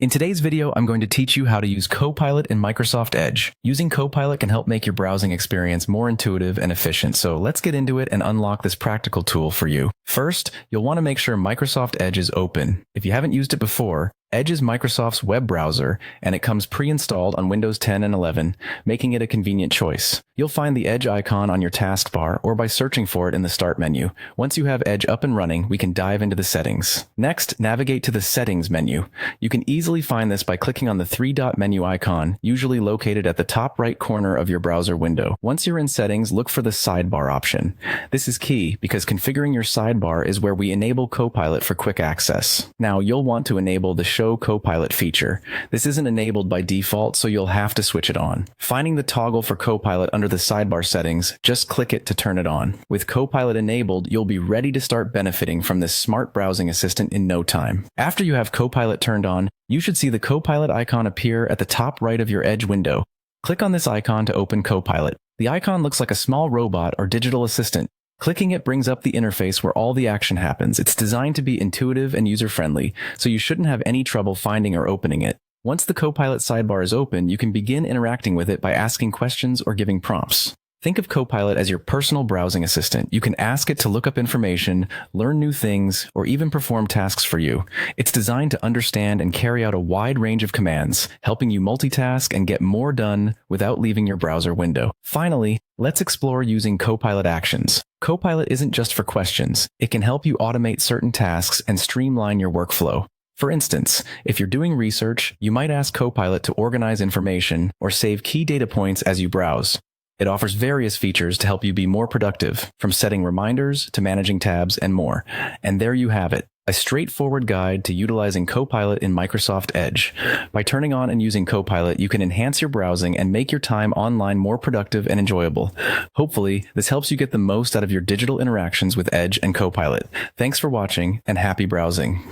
In today's video, I'm going to teach you how to use Copilot in Microsoft Edge. Using Copilot can help make your browsing experience more intuitive and efficient, so let's get into it and unlock this practical tool for you. First, you'll want to make sure Microsoft Edge is open. If you haven't used it before, Edge is Microsoft's web browser, and it comes pre-installed on Windows 10 and 11, making it a convenient choice. You'll find the Edge icon on your taskbar or by searching for it in the Start menu. Once you have Edge up and running, we can dive into the settings. Next, navigate to the Settings menu. You can easily find this by clicking on the three-dot menu icon, usually located at the top right corner of your browser window. Once you're in Settings, look for the Sidebar option. This is key because configuring your sidebar is where we enable Copilot for quick access. Now, you'll want to enable the Show Copilot feature. This isn't enabled by default, so you'll have to switch it on. Finding the toggle for Copilot under the sidebar settings, just click it to turn it on. With Copilot enabled, you'll be ready to start benefiting from this smart browsing assistant in no time. After you have Copilot turned on, you should see the Copilot icon appear at the top right of your Edge window. Click on this icon to open Copilot. The icon looks like a small robot or digital assistant. Clicking it brings up the interface where all the action happens. It's designed to be intuitive and user-friendly, so you shouldn't have any trouble finding or opening it. Once the Copilot sidebar is open, you can begin interacting with it by asking questions or giving prompts. Think of Copilot as your personal browsing assistant. You can ask it to look up information, learn new things, or even perform tasks for you. It's designed to understand and carry out a wide range of commands, helping you multitask and get more done without leaving your browser window. Finally, let's explore using Copilot actions. Copilot isn't just for questions. It can help you automate certain tasks and streamline your workflow. For instance, if you're doing research, you might ask Copilot to organize information or save key data points as you browse. It offers various features to help you be more productive, from setting reminders to managing tabs and more. And there you have it, a straightforward guide to utilizing Copilot in Microsoft Edge. By turning on and using Copilot, you can enhance your browsing and make your time online more productive and enjoyable. Hopefully, this helps you get the most out of your digital interactions with Edge and Copilot. Thanks for watching, and happy browsing.